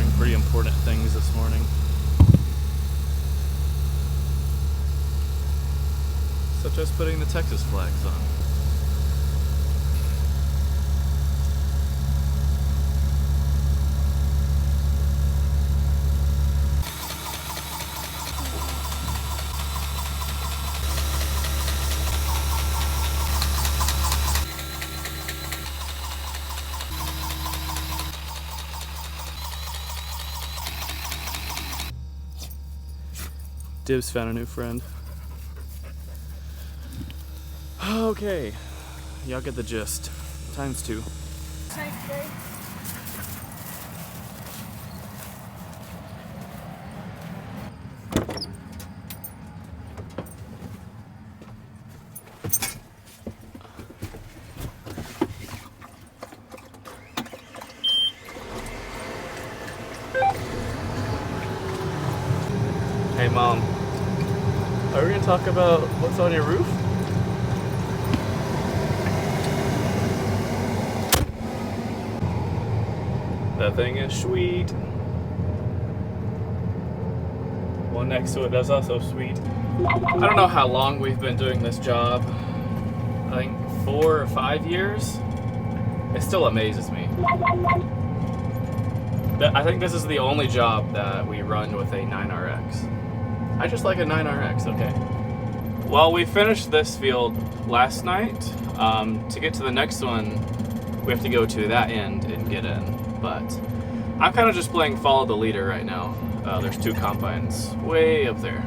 doing pretty important things this morning. Such as putting the Texas flags on. Dibs found a new friend. Okay, y'all get the gist. Times 2. Hey Mom, are we gonna talk about what's on your roof? That thing is sweet. One next to it that's also sweet. I don't know how long we've been doing this job. I think 4 or 5 years. It still amazes me. I think this is the only job that we run with a 9RX. I just like a 9RX, okay? Well, we finished this field last night. To get to the next one, we have to go to that end and get in. But I'm kind of just playing follow the leader right now. There's 2 combines way up there.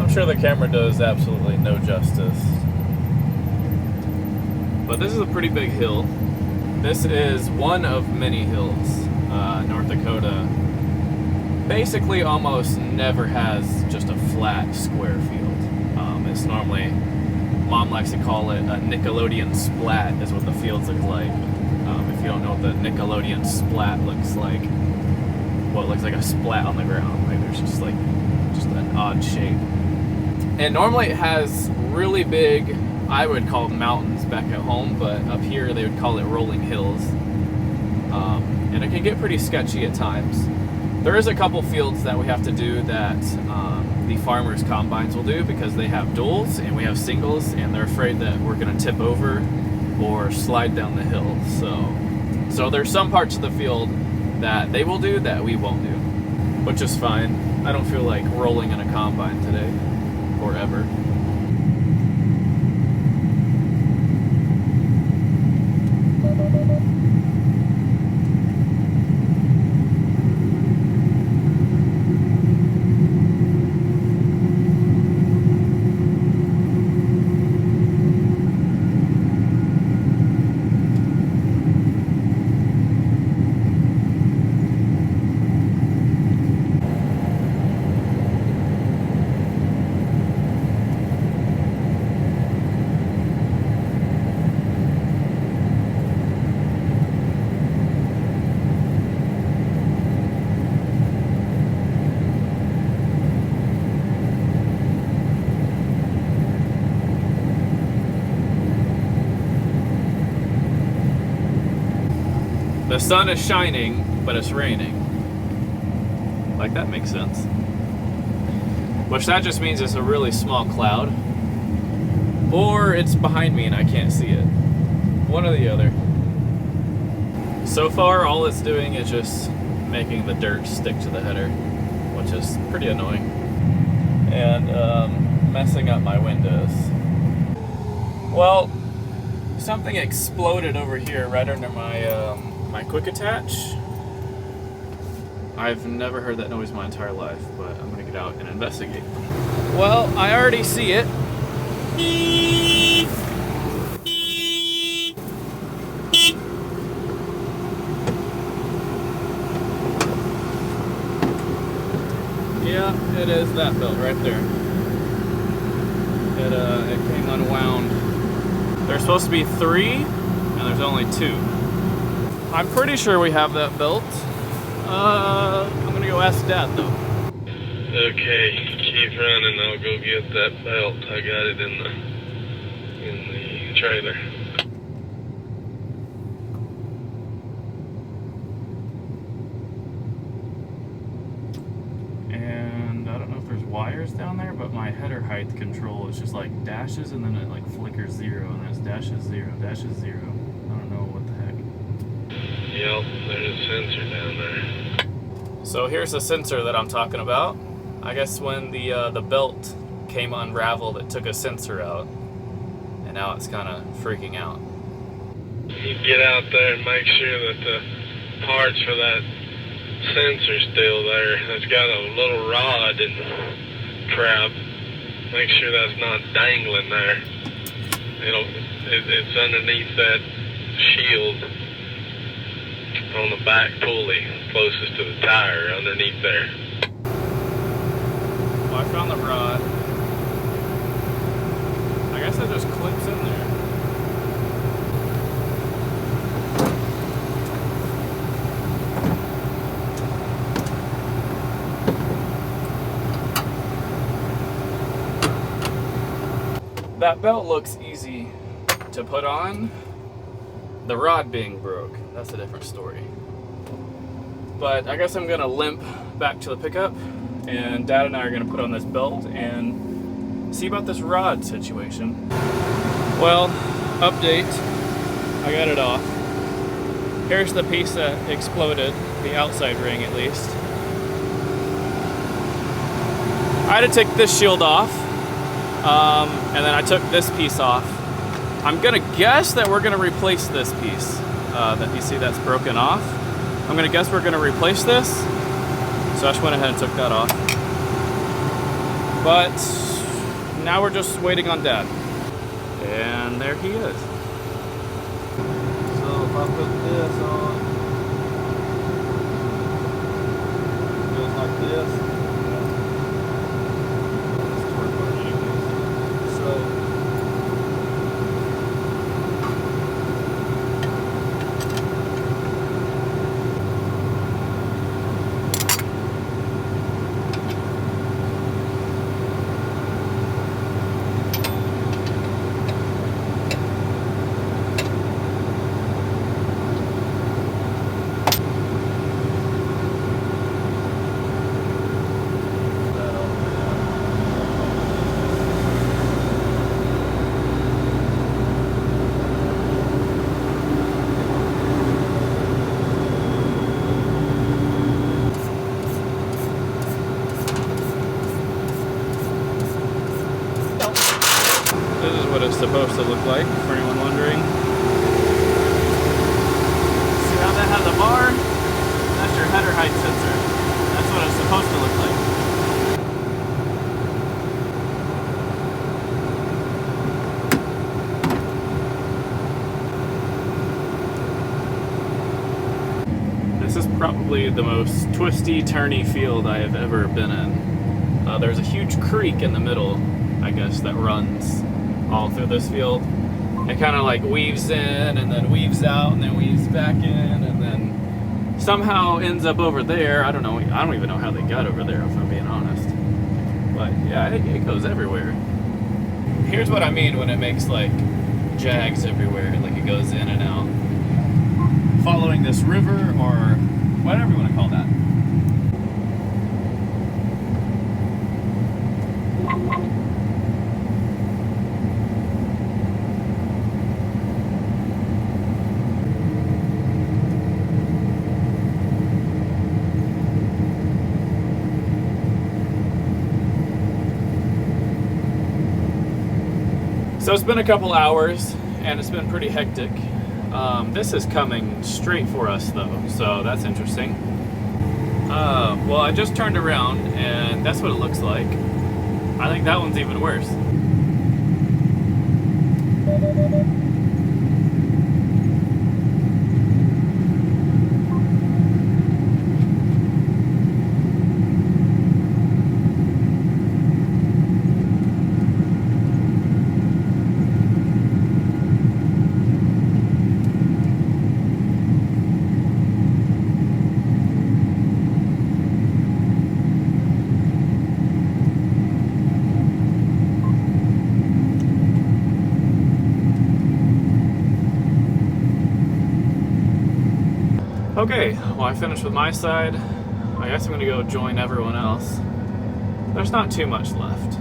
I'm sure the camera does absolutely no justice. But this is a pretty big hill. This is one of many hills. North Dakota basically almost never has just a flat square field. It's normally, Mom likes to call it a Nickelodeon splat is what the fields look like. If you don't know what the Nickelodeon splat looks like, well, it looks like a splat on the ground. Like there's just an odd shape. And normally it has really big, I would call them mountains back at home, but up here they would call it rolling hills. And it can get pretty sketchy at times. There is a couple fields that we have to do that the farmers' combines will do because they have duals and we have singles, and they're afraid that we're going to tip over or slide down the hill. So there's some parts of the field that they will do that we won't do, which is fine. I don't feel like rolling in a combine today or ever. The sun is shining, but it's raining. Like, that makes sense. Which that just means it's a really small cloud. Or it's behind me and I can't see it. One or the other. So far, all it's doing is just making the dirt stick to the header, which is pretty annoying. And messing up my windows. Well, something exploded over here right under my quick attach. I've never heard that noise my entire life, but I'm gonna get out and investigate. Well, I already see it. Yeah, it is that belt right there. It came unwound. There's supposed to be 3, and there's only 2. I'm pretty sure we have that built. I'm gonna go ask Dad though. Okay, keep running. I'll go get that belt. I got it in the trailer. And I don't know if there's wires down there, but my header height control is just like dashes and then it like flickers 0 and then it's dashes 0, dashes 0. I don't know what the heck. Yep, there's a sensor down there. So here's the sensor that I'm talking about. I guess when the belt came unraveled, it took a sensor out, and now it's kind of freaking out. You get out there and make sure that the parts for that sensor's still there. It's got a little rod and crap. Make sure that's not dangling there. It's underneath that shield on the back pulley, closest to the tire, underneath there. Well, I found the rod. I guess it just clips in there. That belt looks easy to put on. The rod being broke, that's a different story. But I guess I'm gonna limp back to the pickup, and Dad and I are gonna put on this belt and see about this rod situation. Well, update, I got it off. Here's the piece that exploded, the outside ring at least. I had to take this shield off, and then I took this piece off. I'm gonna guess that we're gonna replace this piece that you see that's broken off. I'm gonna guess we're gonna replace this. So I just went ahead and took that off. But now we're just waiting on Dad. And there he is. So if I put this on, it goes like this. This is what it's supposed to look like, for anyone wondering. See how that has a bar? That's your header height sensor. That's what it's supposed to look like. This is probably the most twisty, turny field I have ever been in. There's a huge creek in the middle, I guess, that runs all through this field. It kind of like weaves in and then weaves out and then weaves back in and then somehow ends up over there. I don't know. I don't even know how they got over there, if I'm being honest. But yeah, it goes everywhere. Here's what I mean when it makes like jags everywhere, like it goes in and out. Following this river or whatever you want to call that. So it's been a couple hours and it's been pretty hectic. This is coming straight for us though, so that's interesting. Well, I just turned around and that's what it looks like. I think that one's even worse. Okay, well, I finished with my side. I guess I'm gonna go join everyone else. There's not too much left.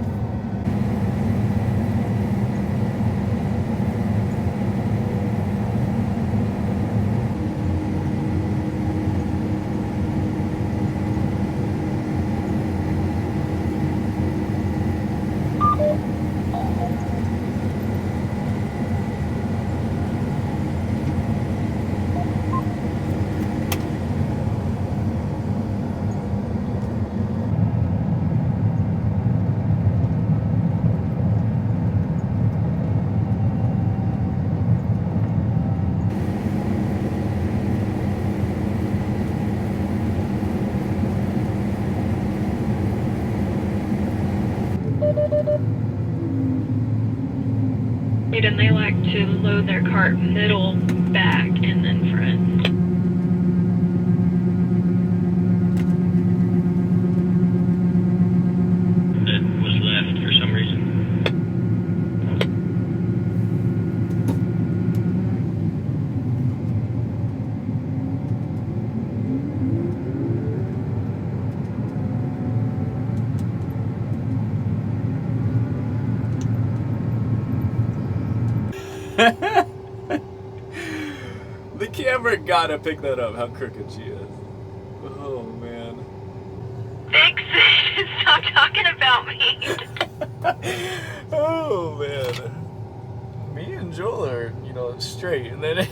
And they like to load their cart middle, back, and then front. That was left for some reason. The camera gotta pick that up, how crooked she is. Oh, man. Fix it! Stop talking about me! Oh, man. Me and Joel are, straight, and then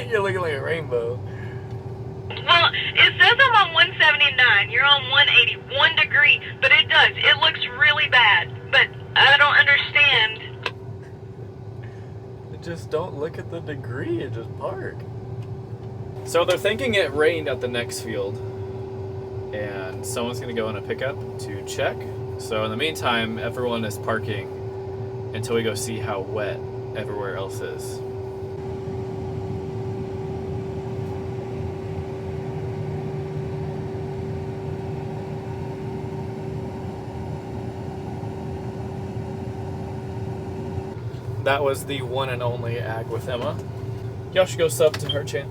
you're looking like a rainbow. Well, it says I'm on 179. You're on 180. 1 degree. But it does. It looks really bad. But I don't understand. Just don't look at the degree, just park. So they're thinking it rained at the next field, and someone's gonna go in a pickup to check. So in the meantime, everyone is parking until we go see how wet everywhere else is. That was the one and only Ag with Emma. Y'all should go sub to her channel.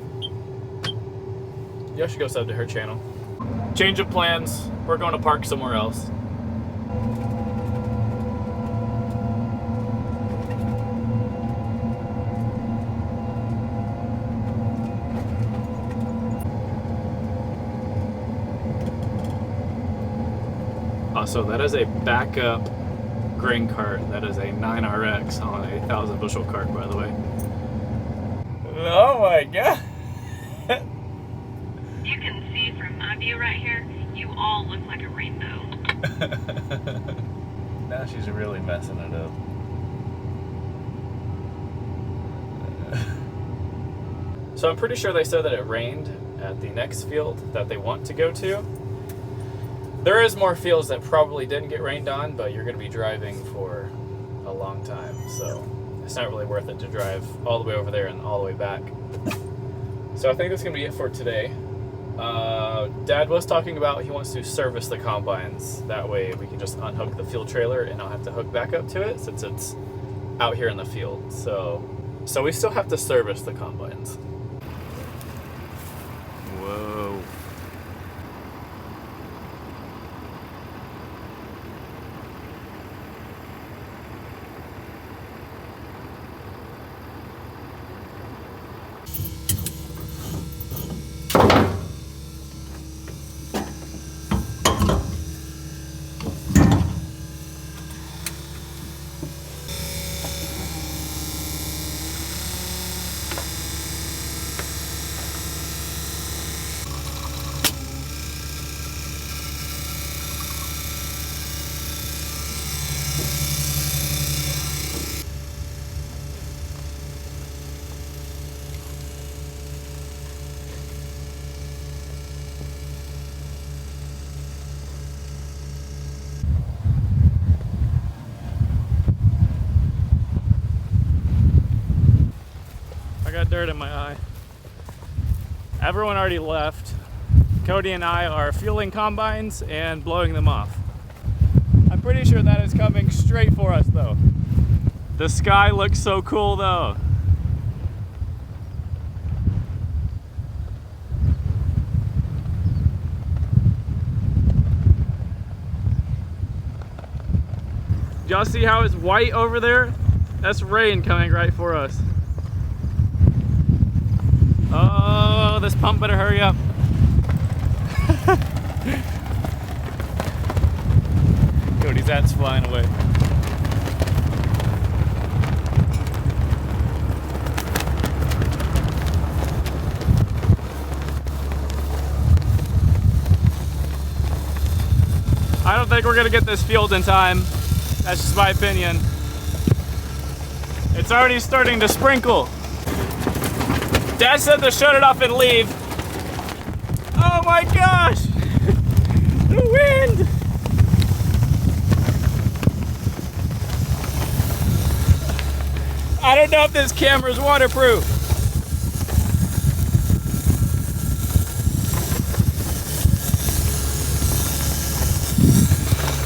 Change of plans. We're going to park somewhere else. Also, that is a backup grain cart. That is a 9RX on a 1,000 bushel cart, by the way. Oh my god. You can see from my view right here, you all look like a rainbow. Now she's really messing it up. So I'm pretty sure they said that it rained at the next field that they want to go to. There is more fields that probably didn't get rained on, but you're going to be driving for a long time, so it's not really worth it to drive all the way over there and all the way back. So I think that's going to be it for today. Dad was talking about he wants to service the combines. That way we can just unhook the field trailer and I'll have to hook back up to it since it's out here in the field. So we still have to service the combines. Whoa. I got dirt in my eye. Everyone already left. Cody and I are fueling combines and blowing them off. I'm pretty sure that is coming straight for us though. The sky looks so cool though. y'all see how it's white over there? That's rain coming right for us. Oh, this pump better hurry up. Cody's that's flying away. I don't think we're gonna get this fueled in time. That's just my opinion. It's already starting to sprinkle. Dad said to shut it off and leave. Oh my gosh! The wind! I don't know if this camera's waterproof.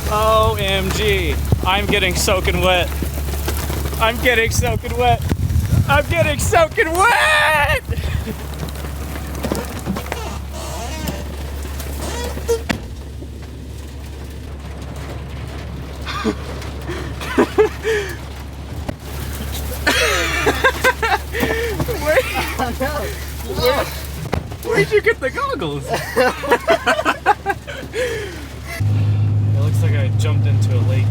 OMG, I'm getting soaking wet. I'm getting soaking wet. I'm getting soaking wet! Where'd you get the goggles? It looks like I jumped into a lake.